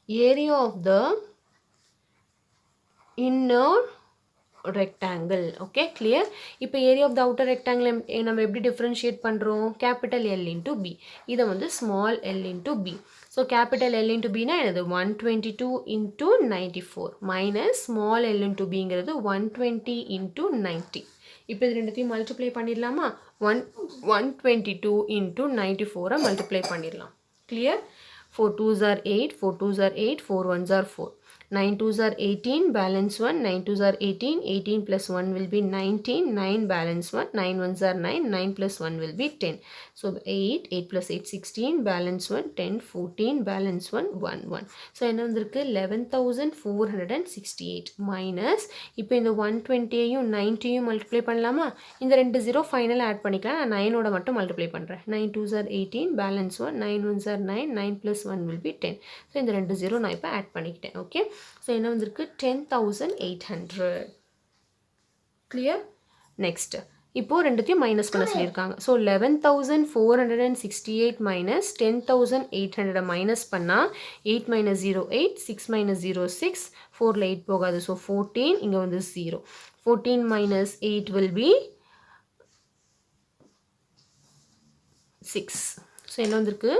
area of the inner rectangle. Okay, clear? இப்போ area of the outer rectangle நம்ம எப்படி differentiate பண்றோம்? capital L into B. இதை வந்து small l into B. So capital L into B நா என்னது 122 into 94 minus small l into B ங்கிறது 120 into 90. இப்போ இது ரெண்டுத்தையும் மல்டிப்ளை பண்ணிடலாமா? 122 into 94 மல்டிப்ளை பண்ணிடலாம். Clear? 4 2s are 8, 4 2s are 8, 4 1s are 4. 9 2s are 18, balance 1, 9 2s are 18, 18 plus 1 will be 19, 9 balance 1, 9 1s are 9, 9 plus 1 will be 10. So 8, 8 plus 8, 16, balance 1, 10, 14, balance 1, 1, 1. So என்ன வந்திருக்கு 11,468 minus, இப்போ இந்த 120யும் 90யும் multiply பண்ணலாமா? இந்த ரெண்டு 0 final add பண்ணிக்கலாம். நான் 9ஓட மட்டும் மல்டிப்ளை பண்ணுறேன். 9 2s are 18, balance 1, 9 1s are 9, 9 plus 1 will be 10. So இந்த ரெண்டு 0 நான் இப்போ ஆட் பண்ணிக்கிட்டேன். ஓகே, ஸோ என்ன வந்திருக்கு 10,800. கிளியர்? நெக்ஸ்ட் இப்போ ரெண்டுத்தையும் மைனஸ் பண்ண சொல்லியிருக்காங்க. ஸோ 11,468 மைனஸ் 10,800 மைனஸ் பண்ணால் 8 minus 0 8, 6 minus 0 6, 4ல் 8 போகாது. ஸோ 14, இங்கே வந்து 0. 14 minus 8 will be 6. ஸோ என்ன வந்திருக்கு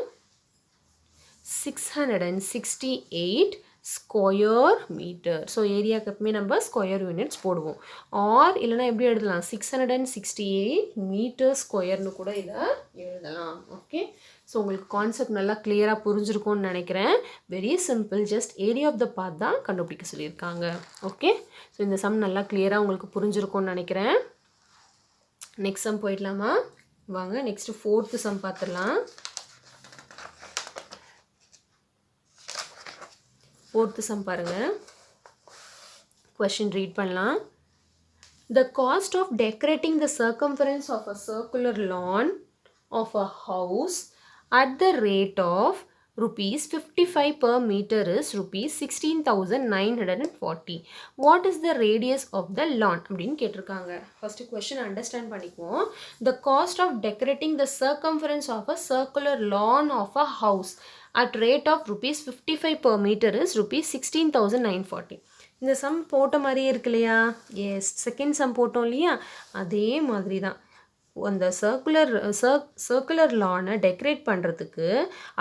668 ஸ்கொயர் மீட்டர். ஸோ ஏரியாவுக்கு எப்பவுமே நம்ம ஸ்கொயர் யூனிட்ஸ் போடுவோம். ஆர் இல்லைனா எப்படி எழுதலாம் 668 மீட்டர் ஸ்கொயர்னு கூட இதை எழுதலாம். ஓகே, ஸோ உங்களுக்கு கான்செப்ட் நல்லா கிளியராக புரிஞ்சிருக்கும்னு நினைக்கிறேன். Very simple, just area of the part தான் கண்டுபிடிக்க சொல்லியிருக்காங்க. ஓகே, ஸோ இந்த சம் நல்லா கிளியராக உங்களுக்கு புரிஞ்சிருக்கும்னு நினைக்கிறேன். நெக்ஸ்ட் சம் போயிடலாமா? வாங்க நெக்ஸ்ட் 4th சம் பார்த்துடலாம். 4th sum பாருங்க. Question read பண்ணலாம். The cost of decorating the circumference of a circular lawn of a house at the rate of rupees 55 per meter is rupees 16,940. What is the radius of the lawn? அப்படின்னு கேட்டிருக்காங்க. First question understand பண்ணிக்குவோம். The cost of decorating the circumference of a circular lawn of a house at rate of rupees 55 per meter is rupees 16,940. இந்த some போட்ட மாதிரியே இருக்கு இல்லையா? S, second sum போட்டோம் இல்லையா? அதே மாதிரி தான். அந்த சர்க்குலர் லானை டெக்கரேட் பண்ணுறதுக்கு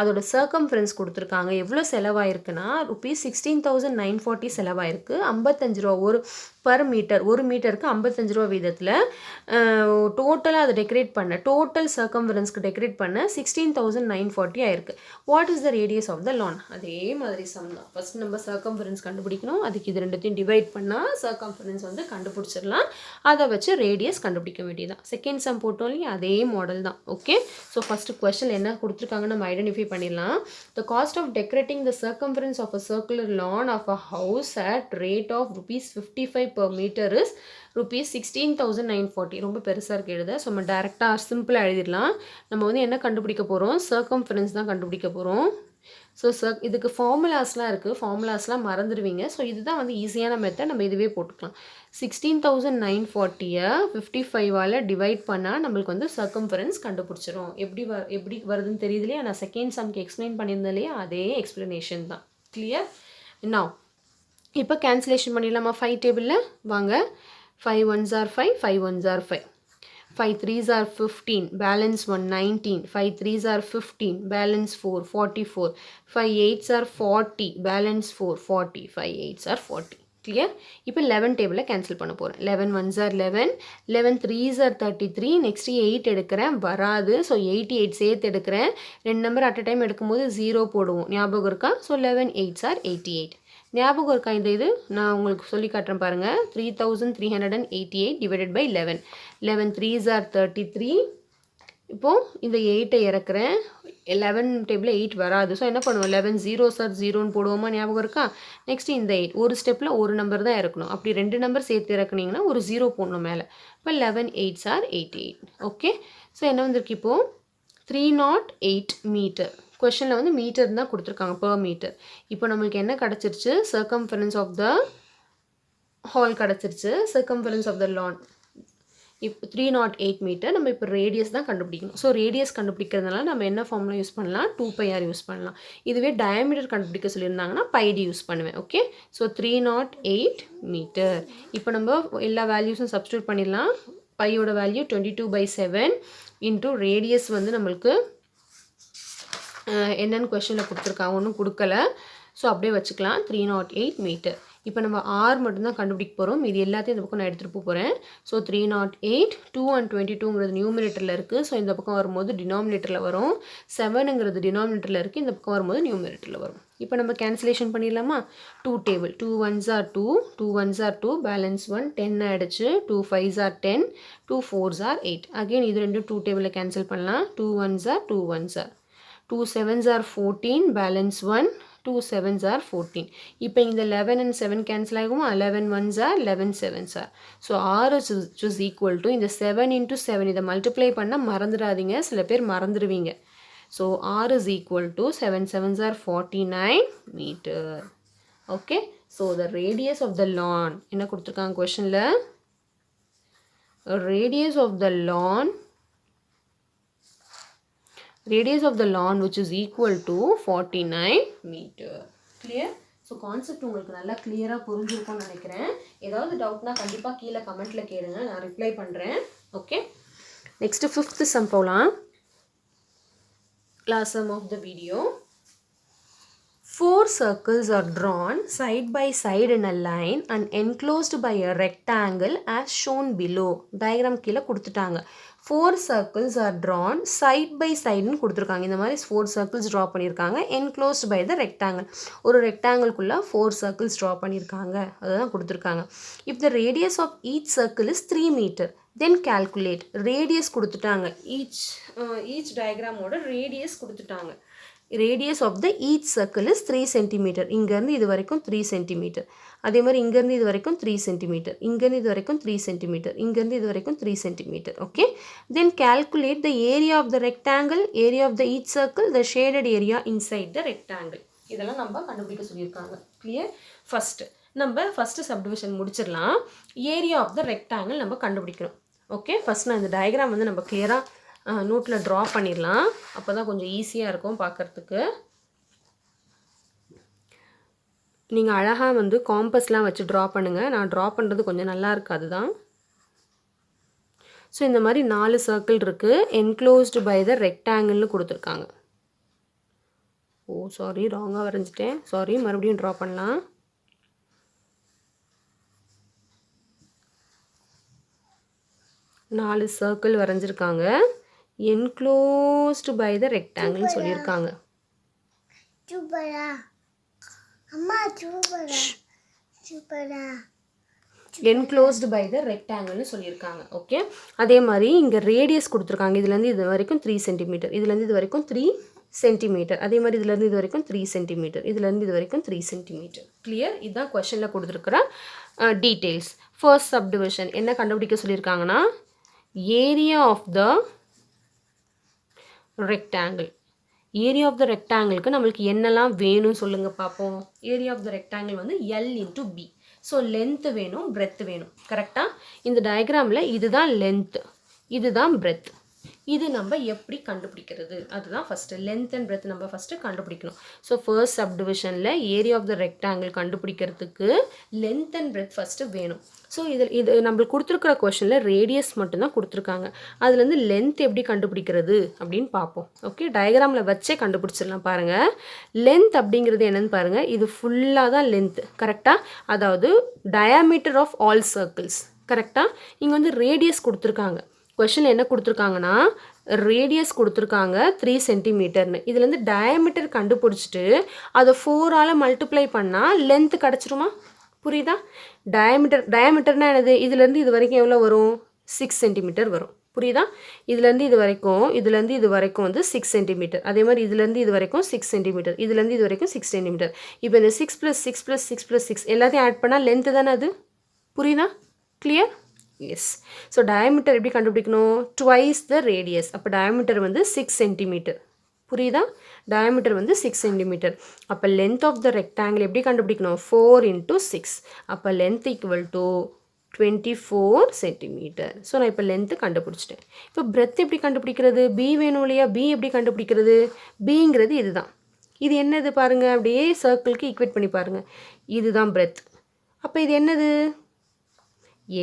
அதோட சர்க்கம்ஃபரன்ஸ் கொடுத்துருக்காங்க. எவ்வளோ செலவாயிருக்குன்னா rupees 16,940 செலவாயிருக்கு. 55 ரூபா ஒரு பர் மீட்டர், ஒரு மீட்டருக்கு 55 ரூபா வீதத்தில் டோட்டலாக அதை டெக்கரேட் பண்ண, டோட்டல் சர்க்கம்ஃபரன்ஸ்க்கு டெக்கரேட் பண்ண 16,940 ஆயிருக்கு. What is the radius of the lawn? அதே மாதிரி சம் தான். ஃபஸ்ட் நம்ம சர்க்கம்ஃபரன்ஸ் கண்டுபிடிக்கணும். அதுக்கு இது ரெண்டுத்தையும் டிவைட் பண்ணால் சர்க்கம்ஃபரன்ஸ் வந்து கண்டுபிடிச்சிடலாம். அதை வச்சு ரேடியஸ் கண்டுபிடிக்க வேண்டியதான். செகண்ட் சம் போட்டோம் இல்லையா? அதே மாடல் தான். ஓகே, ஸோ ஃபஸ்ட்டு கொஸ்டின் என்ன கொடுத்துருக்காங்க நம்ம ஐடென்டிஃபை பண்ணிடலாம். The cost of decorating the circumference of a circular lawn of a house at rate of rupees 55 per meter is rupees 16,940. ரொம்ப பெருசாக இருக்கு எழுத. ஸோ நம்ம டேரெக்டாக சிம்பிளாக எழுதிடலாம். நம்ம வந்து என்ன கண்டுபிடிக்க போகிறோம்? சர்க்கம்ஃபரன்ஸ் தான் கண்டுபிடிக்க போகிறோம். ஸோ இதுக்கு ஃபார்முலாஸ்லாம் இருக்குது. ஃபார்முலாஸ்லாம் மறந்துடுவீங்க. ஸோ இதுதான் வந்து ஈஸியான மெத்தட். நம்ம இதுவே போட்டுக்கலாம். 16,940 55ஆல் டிவைட் பண்ணால் நம்மளுக்கு வந்து சர்க்கம்ஃபரன்ஸ் கண்டுபிடிச்சிரும். எப்படி வருதுன்னு தெரியுது இல்லையா? நான் செகண்ட் சம்க்கு எக்ஸ்பிளைன் பண்ணியிருந்தேன் இல்லையா? அதே எக்ஸ்பிளனேஷன் தான். கிளியர்? நவ் இப்போ கேன்சலேஷன் பண்ணிடலாமா? 5 டேபிளில் வாங்க. 5 1s are 5, 5 1s are 5. 5 3s are 15, balance 1 19, 5 3s are 15, balance 4 44, 5 8s are 40, balance 4 40, 5 8s are 40. Clear? இப்போ 11 டேபிளில் கேன்சல் பண்ண போகிறேன். 11 1s are 11, 11 3s are 33, next 8 எடுக்கிறேன், வராது. ஸோ 88 சேர்த்து எடுக்கிறேன். ரெண்டு நம்பர் அட் அ டைம் எடுக்கும்போது 0 போடுவோம். ஞாபகம் இருக்கா? So 11 8s are 88. ஞாபகம் இருக்கா? இந்த இது நான் உங்களுக்கு சொல்லி காட்டுறேன் பாருங்கள். 3,388 டிவைடட் பை 11. 11 3s are 33. இப்போது இந்த 8ஐ இறக்குறேன். 11 டேபிளில் 8 வராது. ஸோ என்ன பண்ணுவோம்? 11 0s are 0ன்னு போடுவோமா? ஞாபகம் இருக்கா? நெக்ஸ்ட் இந்த 8 ஒரு ஸ்டெப்பில் ஒரு நம்பர் தான் இறக்கணும். அப்படி ரெண்டு நம்பர் சேர்த்து இறக்குனீங்கன்னா ஒரு 0 போடணும் மேலே. இப்போ 11 8s are 88. ஓகே, ஸோ என்ன வந்திருக்கு இப்போது? 308 மீட்டர். கொஷனில் வந்து மீட்டர் தான் கொடுத்துருக்காங்க, பெர் மீட்டர். இப்போ நம்மளுக்கு என்ன கிடச்சிருச்சு? சர்க்கம்ஃபரன்ஸ் ஆஃப் த ஹால் கிடச்சிருச்சு. சர்க்கம்ஃபரன்ஸ் ஆஃப் த லான் இப்போ 308 மீட்டர். நம்ம இப்போ ரேடியஸ் தான் கண்டுபிடிக்கணும். ஸோ ரேடியஸ் கண்டுபிடிக்கிறதுனால நம்ம என்ன ஃபார்முலா யூஸ் பண்ணலாம், 2πr யூஸ் பண்ணலாம். இதுவே டயாமீட்டர் கண்டுபிடிக்க சொல்லியிருந்தாங்கன்னா πd யூஸ் பண்ணுவேன். Okay, so 308 metre. இப்போ நம்ம எல்லா வேல்யூஸும் சப்ஸ்டியூட் பண்ணிடலாம். பையோட வேல்யூ 22/7 இன்ட்டு ரேடியஸ் வந்து நம்மளுக்கு என்னென்னு கொஷனில் கொடுத்துருக்காங்க, ஒன்றும் கொடுக்கல. ஸோ அப்படியே வச்சுக்கலாம் 308 மீட்டர். இப்போ நம்ம ஆர் மட்டும்தான் கண்டுபிடிக்க போகிறோம். இது எல்லாத்தையும் இந்த பக்கம் நான் எடுத்துகிட்டு போகிறேன். ஸோ 308, 2 and 22ங்கிறது நியூமரேட்டரில் இருக்குது. ஸோ இந்த பக்கம் வரும்போது டினாமினேட்டரில் வரும். 7ங்கிறது டினாமினேட்டரில் இருக்குது. இந்த பக்கம் வரும்போது நியூமரேட்டரில் வரும். இப்போ நம்ம கேன்சலேஷன் பண்ணிடலாமா? 2 table, 2 1s are 2, 2 1s are 2, balance 1, 10 ஆகிடுச்சு. 2 5s are 10, 2 4s are 8. Again இது ரெண்டும் 2 டேபிளில் கேன்சல் பண்ணலாம். 2 1s are 2 1s are, 2 7s are 14, balance 1, 2 7s are 14. இப்போ இந்த 11 and 7 cancel ஆகுமா? 11 1s are 11 7s are. So R is equal to இந்த 7 into 7 இதை மல்டிப்ளை பண்ணால் மறந்துடாதீங்க, சில பேர் மறந்துடுவீங்க. So R is equal to 7 7s are 49 meter. Okay, so the radius of the lawn என்ன கொடுத்துருக்காங்க கொஷனில்? radius of the lawn which is equal to 49 meter. clear? So concept உங்களுக்கு நல்லா கிளியராக புரிஞ்சிருக்கும்னு நினைக்கிறேன். ஏதாவது டவுட்னா கண்டிப்பாக கீழே கமெண்ட்டில் கேளுங்க, நான் ரிப்ளை பண்ணுறேன். ஓகே, நெக்ஸ்ட்டு 5th சம் போகலாம். Last sum of the video. 4 circles are drawn side by side in a line and enclosed by a rectangle as shown below. Diagram கீழே கொடுத்துட்டாங்க. 4 circles are drawn side by side ன்னு கொடுத்துருக்காங்க. இந்த மாதிரி 4 circles draw பண்ணியிருக்காங்க. enclosed by the rectangle. ஒரு rectangleக்குள்ளே 4 circles draw பண்ணியிருக்காங்க. அதுதான் கொடுத்துருக்காங்க. If the radius of each circle is 3 meter, then calculate. radius கொடுத்துட்டாங்க. each diagram ஓட radius கொடுத்துட்டாங்க. radius of the each circle is 3 cm. இங்கேருந்து இது வரைக்கும் 3 cm. அதே மாதிரி இங்கேருந்து இது வரைக்கும் 3 cm. இங்கேருந்து இது வரைக்கும் 3 cm. இங்கேருந்து இது வரைக்கும் 3 cm. okay, then calculate the area of the rectangle, area of the each circle, the shaded area inside the rectangle. இதெல்லாம் நம்ம கண்டுபிடிக்க சொல்லியிருக்காங்க. clear? நம்ம ஃபஸ்ட்டு சப்டிவிஷன் முடிச்சிடலாம். ஏரியா ஆஃப் த ரெக்டாங்கிள் நம்ம கண்டுபிடிக்கணும். ஓகே, ஃபஸ்ட் நான் இந்த டயக்ராம் வந்து நம்ம கிளியராக நோட்டில் ட்ரா பண்ணிடலாம். அப்போ தான் கொஞ்சம் ஈஸியாக இருக்கும் பார்க்குறதுக்கு. நீங்கள் அழகாக வந்து காம்பஸ்லாம் வச்சு ட்ரா பண்ணுங்கள். நான் ட்ரா பண்ணுறது கொஞ்சம் நல்லா இருக்காது தான். ஸோ இந்த மாதிரி 4 சர்க்கிள் இருக்குது. என்க்ளோஸ்டு பை த ரெக்டாங்கிள்னு கொடுத்துருக்காங்க. ஓ சாரி, ராங்காக வரைஞ்சிட்டேன். சாரி, மறுபடியும் ட்ரா பண்ணலாம். நாலு circle வரைஞ்சிருக்காங்க. enclosed by the rectangle சொல்லியிருக்காங்க. enclosed by the rectangle சொல்லியிருக்காங்க. ஓகே, அதே மாதிரி இங்கே ரேடியஸ் கொடுத்துருக்காங்க. இதுலேருந்து இது வரைக்கும் 3 சென்டிமீட்டர், இதுலேருந்து இது வரைக்கும் 3 சென்டிமீட்டர், அதே மாதிரி இதுலேருந்து இது வரைக்கும் 3 சென்டிமீட்டர், இதுலேருந்து இது வரைக்கும் 3 சென்டிமீட்டர். கிளியர்? இதுதான் கொஷனில் கொடுத்துருக்குற டீட்டெயில்ஸ். ஃபர்ஸ்ட் சப்டிவிஷன் என்ன கண்டுபிடிக்க சொல்லியிருக்காங்கன்னா, area of the rectangle. Area of the ரெக்டாங்கிளுக்கு நம்மளுக்கு என்னெல்லாம் வேணும்னு சொல்லுங்கள் பார்ப்போம். ஏரியா ஆஃப் த ரெக்டாங்கிள் வந்து L into B. So length வேணும், பிரெத்து வேணும். கரெக்டாக இந்த டயக்ராமில் இதுதான் லென்த்து, இதுதான் பிரெத். இது நம்ம எப்படி கண்டுபிடிக்கிறது, அதுதான் ஃபஸ்ட்டு. லென்த் அண்ட் பிரெத் நம்ம ஃபஸ்ட்டு கண்டுபிடிக்கணும். ஸோ ஃபர்ஸ்ட் சப்டிவிஷனில் ஏரியா ஆஃப் த ரெக்டாங்கிள் கண்டுபிடிக்கிறதுக்கு லென்த் அண்ட் பிரெத் ஃபஸ்ட்டு வேணும். ஸோ இது நம்மளுக்கு கொடுத்துருக்குற கொஷனில் ரேடியஸ் மட்டும்தான் கொடுத்துருக்காங்க. அதுலேருந்து லென்த் எப்படி கண்டுபிடிக்கிறது அப்படின்னு பார்ப்போம். ஓகே, டயக்ராமில் வச்சே கண்டுபிடிச்சிடலாம். பாருங்கள், லென்த் அப்படிங்கிறது என்னென்னு பாருங்கள். இது ஃபுல்லாக தான் லென்த்து. கரெக்டாக, அதாவது டயாமீட்டர் ஆஃப் ஆல் சர்க்கிள்ஸ். கரெக்டாக, இங்கே வந்து ரேடியஸ் கொடுத்துருக்காங்க. கொஷின் என்ன கொடுத்துருக்காங்கன்னா, ரேடியஸ் கொடுத்துருக்காங்க 3 சென்டிமீட்டர்னு. இதுலேருந்து டயாமீட்டர் கண்டுபிடிச்சிட்டு அதை 4ஆல் மல்டிப்ளை பண்ணால் லென்த்து கிடச்சிருமா? புரியுதா? டயாமீட்டர்னா என்னது? இதுலேருந்து இது வரைக்கும் எவ்வளோ வரும்? 6 சென்டிமீட்டர் வரும். புரியுதா? இதுலேருந்து இது வரைக்கும் வந்து 6 சென்டிமீட்டர். அதே மாதிரி இதுலேருந்து இது வரைக்கும் 6 சென்டிமீட்டர், இதுலேருந்து இது வரைக்கும் 6 சென்டிமீட்டர். இப்போ இந்த 6 + 6 + 6 + 6 எல்லாத்தையும் ஆட் பண்ணால் லென்த்து தானே அது. புரியுதா? கிளியர்? எஸ். ஸோ டயாமீட்டர் எப்படி கண்டுபிடிக்கணும்? Twice the radius. அப்போ டயாமீட்டர் வந்து 6 சென்டிமீட்டர். புரியுதா? டயாமீட்டர் வந்து 6 சென்டிமீட்டர். அப்போ லென்த் ஆஃப் த ரெக்டாங்கிள் எப்படி கண்டுபிடிக்கணும்? 4 × 6. அப்போ length equal to 24 centimetre. So நான் இப்போ லென்த்து கண்டுபிடிச்சிட்டேன். இப்போ பிரெத் எப்படி கண்டுபிடிக்கிறது? பி வேணும் இல்லையா? பி எப்படி கண்டுபிடிக்கிறது? பிங்கிறது இதுதான். இது என்னது பாருங்கள், அப்படியே சர்க்கிளுக்கு ஈக்குவேட் பண்ணி பாருங்கள். இதுதான் பிரெத். அப்போ இது என்னது?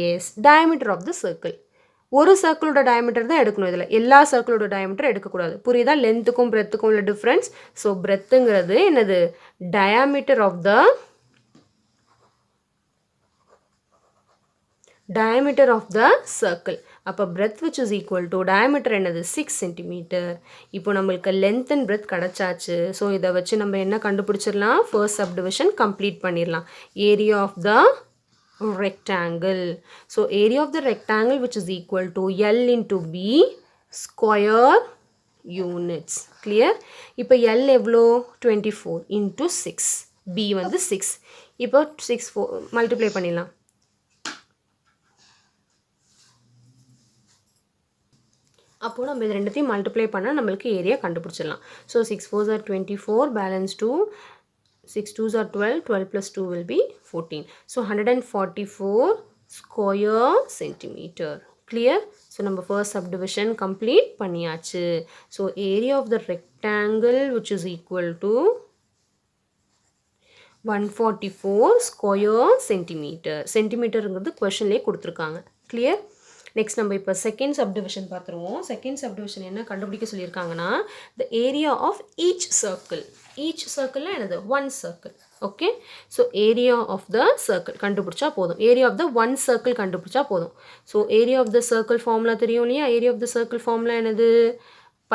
Yes, diameter of the circle. ஒரு சர்க்கிளோட டயமீட்டர் தான் எடுக்கணும். இதில் எல்லா சர்க்கிளோட டயமீட்டர் எடுக்கக்கூடாது. புரியுதா? லென்த்துக்கும் பிரெத்துக்கும் உள்ள டிஃப்ரென்ஸ். ஸோ பிரெத்துங்கிறது என்னது? Diameter of the diameter of the circle. அப்போ breadth which is equal to diameter என்னது? 6 centimeter. இப்போ நம்மளுக்கு length and breadth கிடைச்சாச்சு. ஸோ இதை வச்சு நம்ம என்ன கண்டுபிடிச்சிடலாம்? first subdivision complete பண்ணிடலாம். area of the rectangle. So area of the rectangle which is equal to L into B square units. Clear? இப்போ L எவ்வளோ? 24 into 6. B வந்து 6. இப்போ 6 multiply பண்ணிடலாம். அப்போது நம்ம இது ரெண்டுத்தையும் மல்டிப்ளை பண்ணால் நம்மளுக்கு ஏரியா கண்டுபிடிச்சிடலாம். So 6 4s are 24, balance 2, 6 2s are 12, 12 plus 2 will be 14. So 144 square centimeter. Clear? So நம்ம ஃபர்ஸ்ட் சப்டிவிஷன் கம்ப்ளீட் பண்ணியாச்சு. So area of the rectangle which is equal to 144 square centimeter. சென்டிமீட்டருங்கிறது கொஷன்லேயே கொடுத்துருக்காங்க. கிளியர்? நெக்ஸ்ட் நம்ம இப்போ second subdivision பார்த்துருவோம். Second subdivision என்ன கண்டுபிடிக்க சொல்லியிருக்காங்கன்னா, the area of each circle. Each சர்க்கிள்னா என்னது? One circle. Okay, so area of the circle கண்டுபிடிச்சா போதும். Area of the one circle கண்டுபிடிச்சா போதும். So area of the circle formula தெரியும் இல்லையா? Area of the circle formula என்னது?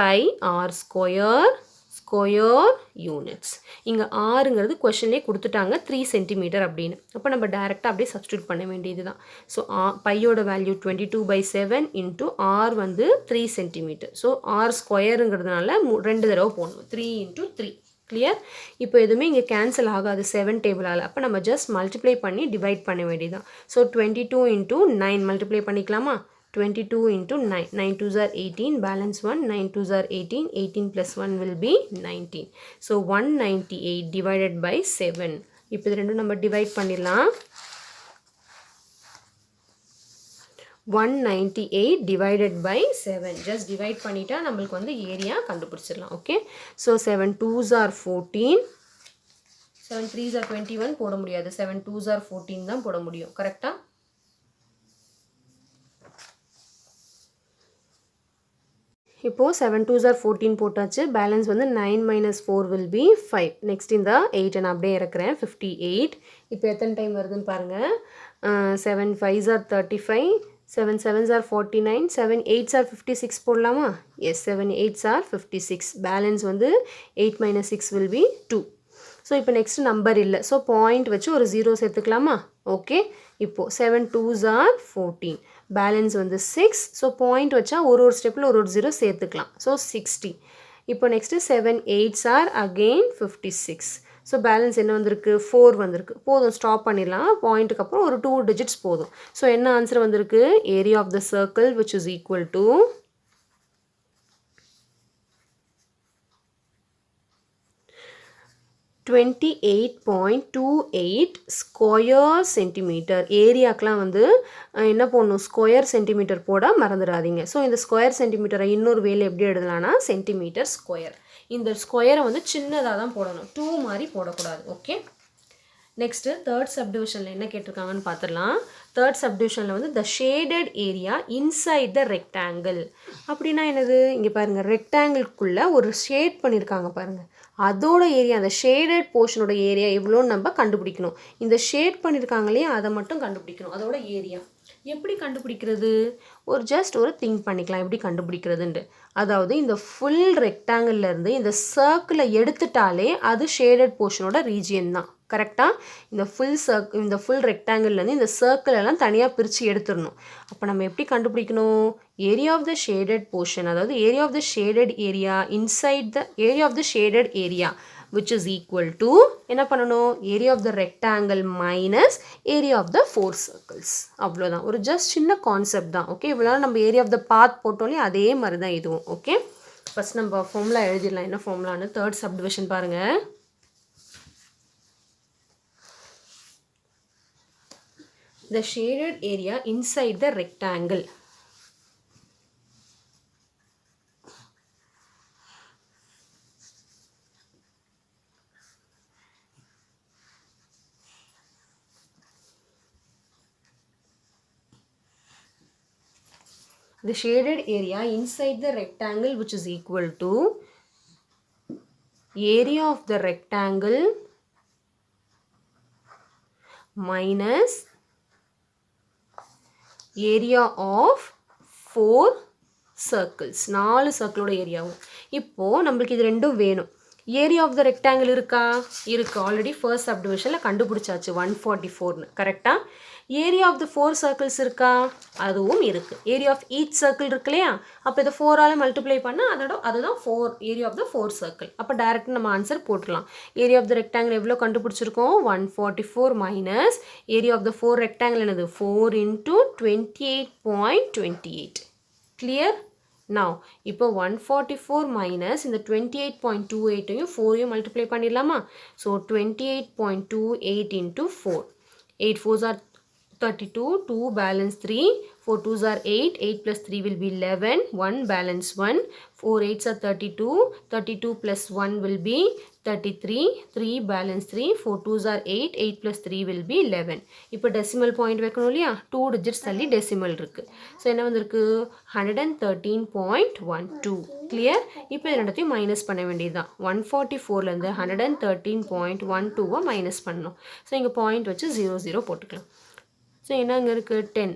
Pi R square square units. இங்கே ஆறுங்கிறது கொஷன்லேயே கொடுத்துட்டாங்க 3 சென்டிமீட்டர் அப்படின்னு. அப்போ நம்ம டேரெக்டாக அப்படியே சப்ஸ்டியூட் பண்ண வேண்டியது தான். ஸோ பையோட வேல்யூ 22/7 இன்ட்டு ஆர் வந்து 3 சென்டிமீட்டர். ஸோ ஆர் ஸ்கொயருங்கிறதுனால 2 தடவை போடணும். 3 into 3. கிளியர்? இப்போ எதுவுமே இங்கே கேன்சல் ஆகாது 7 டேபிளால். அப்போ நம்ம ஜஸ்ட் மல்டிப்ளை பண்ணி டிவைட் பண்ண வேண்டியது தான். ஸோ 22 into 9 மல்டிப்ளை பண்ணிக்கலாமா? 22 into 9. 9 2s are 18. Balance 1. 9 2s are 18. 18 plus 1 will be 19. So 198 divided by 7. இப்போ இது ரெண்டும் நம்ம டிவைட் பண்ணிடலாம். 198 divided by 7. Just divide பண்ணிட்டா நம்மளுக்கு வந்து ஏரியா கண்டுபிடிச்சிடலாம். Okay, so 7 2s are 14. 7 3s are 21 போட முடியாது. 7 2s are 14 தான் போட முடியும். கரெக்டாக? இப்போது 7 2s are 14 போட்டாச்சு. பேலன்ஸ் வந்து 9 minus 4 will be 5. நெக்ஸ்ட் இந்த 8 நான் அப்படியே இறக்குறேன். 58. இப்போ எத்தனை டைம் வருதுன்னு பாருங்கள். 7 5s are 35, 7 7s are 49, 7 8s are 56 போடலாமா? S, 7 8s are 56. பேலன்ஸ் வந்து 8 minus 6 will be 2. ஸோ இப்போ நெக்ஸ்ட் நம்பர் இல்லை. ஸோ பாயிண்ட் வச்சு ஒரு 0 சேர்த்துக்கலாமா? ஓகே, இப்போது 7 2s are 14. பேலன்ஸ் வந்து 6. ஸோ பாயிண்ட் வச்சா ஒரு ஸ்டெப்பில் ஒரு 0 சேர்த்துக்கலாம். ஸோ 60. இப்போ next 7 8s are again 56. So balance என்ன வந்திருக்கு? 4 வந்திருக்கு. போதும், ஸ்டாப் பண்ணிடலாம். பாயிண்ட்டுக்கு அப்புறம் ஒரு 2 டிஜிட்ஸ் போதும். ஸோ என்ன ஆன்சர் வந்திருக்கு? Area of the circle which is equal to 28.28 square centimeter. ஏரியாக்கெலாம் வந்து என்ன போடணும்? ஸ்கொயர் சென்டிமீட்டர் போட மறந்துடாதீங்க. ஸோ இந்த ஸ்கொயர் சென்டிமீட்டரை இன்னொரு வேலை எப்படி எழுதலாம்னா சென்டிமீட்டர் ஸ்கொயர். இந்த ஸ்கொயரை வந்து சின்னதாக தான் போடணும், 2 மாதிரி போடக்கூடாது. ஓகே, நெக்ஸ்ட்டு தேர்ட் சப்டிவிஷனில் என்ன கேட்டிருக்காங்கன்னு பார்த்துடலாம். தேர்ட் சப்டிவிஷனில் வந்து த shaded area inside the rectangle. அப்படின்னா என்னது? இங்கே பாருங்கள், ரெக்டாங்கிள்குள்ளே ஒரு ஷேட் பண்ணியிருக்காங்க பாருங்கள். அதோட ஏரியா, அந்த ஷேடட் போர்ஷனோட ஏரியா எவ்வளோன்னு நம்ம கண்டுபிடிக்கணும். இந்த ஷேட் பண்ணியிருக்காங்க இல்லையா, அதை மட்டும் கண்டுபிடிக்கணும். அதோட ஏரியா எப்படி கண்டுபிடிக்கிறது? ஜஸ்ட் ஒரு திங்க் பண்ணிக்கலாம் எப்படி கண்டுபிடிக்கிறதுன்ட்டு. அதாவது இந்த ஃபுல் ரெக்டாங்கிள்லேருந்து இந்த சர்க்கிளை எடுத்துட்டாலே அது ஷேடட் போர்ஷனோட ரீஜியன் தான். கரெக்டாக? இந்த ஃபுல் ரெக்டாங்கிள்லேருந்து இந்த சர்க்கிள் எல்லாம் தனியாக பிரித்து எடுத்துடணும். அப்போ நம்ம எப்படி கண்டுபிடிக்கணும்? Area of the shaded portion, அதாவது area of the shaded area inside the area of the shaded area which is equal to என்ன பண்ணணும்? Area of the rectangle minus area of the 4 circles. அவ்வளோதான், ஒரு ஜஸ்ட் சின்ன concept தான். Okay, இவ்வளோ நம்ம area of the பாத் போட்டோலே அதே மாதிரி தான் இதுவும். ஓகே, ஃபஸ்ட் நம்ம ஃபார்முலா எழுதிடலாம். என்ன ஃபார்முலான்னு தேர்ட் சப்டிவிஷன் பாருங்கள். the shaded area inside the rectangle. The shaded area inside the rectangle which is equal to area of the rectangle minus area of 4 circles. 4 சர்க்கிளோட ஏரியாவும். இப்போது நம்மளுக்கு இது ரெண்டும் வேணும். ஏரியா ஆஃப் த ரெக்டாங்கிள் இருக்கா? இருக்குது. ஆல்ரெடி ஃபர்ஸ்ட் சப்டிவிஷனில் கண்டுபிடிச்சாச்சு 144னு. கரெக்டாக? ஏரியா ஆஃப் த 4 சர்க்கிள்ஸ் இருக்கா? அதுவும் இருக்குது. ஏரியா ஆஃப் ஈச் சர்க்கிள் இருக்கு இல்லையா? அப்போ இதை 4ஆல் மல்டிப்ளை பண்ணால் அதுதான் 4 ஏரியா ஆஃப் த 4 சர்க்கிள். அப்போ டேரெக்டாக நம்ம ஆன்சர் போட்டுடலாம். ஏரியா ஆஃப் த ரெக்டாங்கிள் எவ்வளோ கண்டுபிடிச்சிருக்கோம்? 144 minus area of the 4 rectangle என்னது? 4 into 28.28. கிளியர்? Now, இப்போ 144 minus இந்த 28.28ஐயும் 4ஐயும் multiply பண்ணிடலாமா? So, 28.28 into 4. 8 4s are 32, 2 balance 3, 4 2s are 8, 8 plus 3 will be 11, 1 balance 1, 4 8s are 32, 32 plus 1 will be 33, 3 balance 3, 4 2s are 8, 8 plus 3 will be 11. இப்போ decimal point வைக்கணும் இல்லையா? 2 digits தள்ளி decimal இருக்கு. So என்ன வந்திருக்கு? 113.12. கிளியர்? இப்போ இது ரெண்டத்தையும் மைனஸ் பண்ண வேண்டியதுதான். 144லேருந்து 113.12 மைனஸ் பண்ணணும். ஸோ இங்கே பாயிண்ட் வச்சு 00 போட்டுக்கலாம். ஸோ என்ன அங்கே இருக்குது? 10,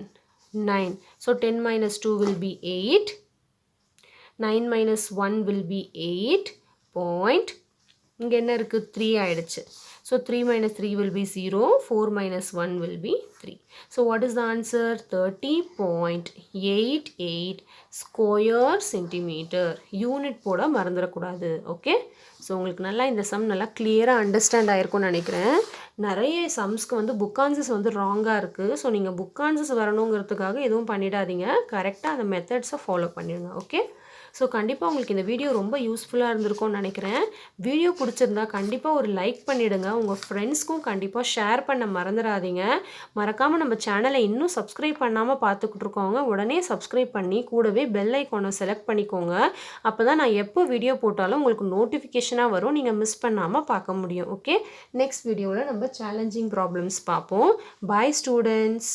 9. So 10 minus 2 will be 8. 9 minus 1 will be 8. Point. இங்கே என்ன இருக்குது? 3 ஆயிடுச்சு. So 3 minus 3 will be 0. 4 minus 1 will be 3. So what is the answer? 30.88 square centimeter. Unit போட மறந்துடக்கூடாது. ஓகே? ஸோ உங்களுக்கு நல்லா இந்த சம் நல்லா கிளியராக அண்டர்ஸ்டாண்ட் ஆகிருக்கும்னு நினைக்கிறேன். நிறைய சம்ஸ்க்கு வந்து புக் ஆன்சர்ஸ் வந்து ராங்காக இருக்குது. ஸோ நீங்கள் புக் ஆன்சர்ஸ் வரணுங்கிறதுக்காக எதுவும் பண்ணிடாதீங்க. கரெக்டாக அந்த மெத்தட்ஸை ஃபாலோ பண்ணிடுங்க. ஓகே? ஸோ கண்டிப்பாக உங்களுக்கு இந்த வீடியோ ரொம்ப யூஸ்ஃபுல்லாக இருந்திருக்கும்னு நினைக்கிறேன். வீடியோ பிடிச்சிருந்தா கண்டிப்பாக ஒரு லைக் பண்ணிவிடுங்க. உங்கள் ஃப்ரெண்ட்ஸ்க்கும் கண்டிப்பாக ஷேர் பண்ண மறந்துடாதீங்க. மறக்காமல் நம்ம சேனலை இன்னும் சப்ஸ்கிரைப் பண்ணாமல் பார்த்துக்கிட்டு இருக்கோங்க. உடனே சப்ஸ்கிரைப் பண்ணி கூடவே பெல் ஐக்கானை செலக்ட் பண்ணிக்கோங்க. அப்போ தான் நான் எப்போ வீடியோ போட்டாலும் உங்களுக்கு நோட்டிஃபிகேஷனாக வரும். நீங்கள் மிஸ் பண்ணாமல் பார்க்க முடியும். ஓகே? நெக்ஸ்ட் வீடியோவில் நம்ம சேலஞ்சிங் ப்ராப்ளம்ஸ் பார்ப்போம். பாய் ஸ்டூடெண்ட்ஸ்.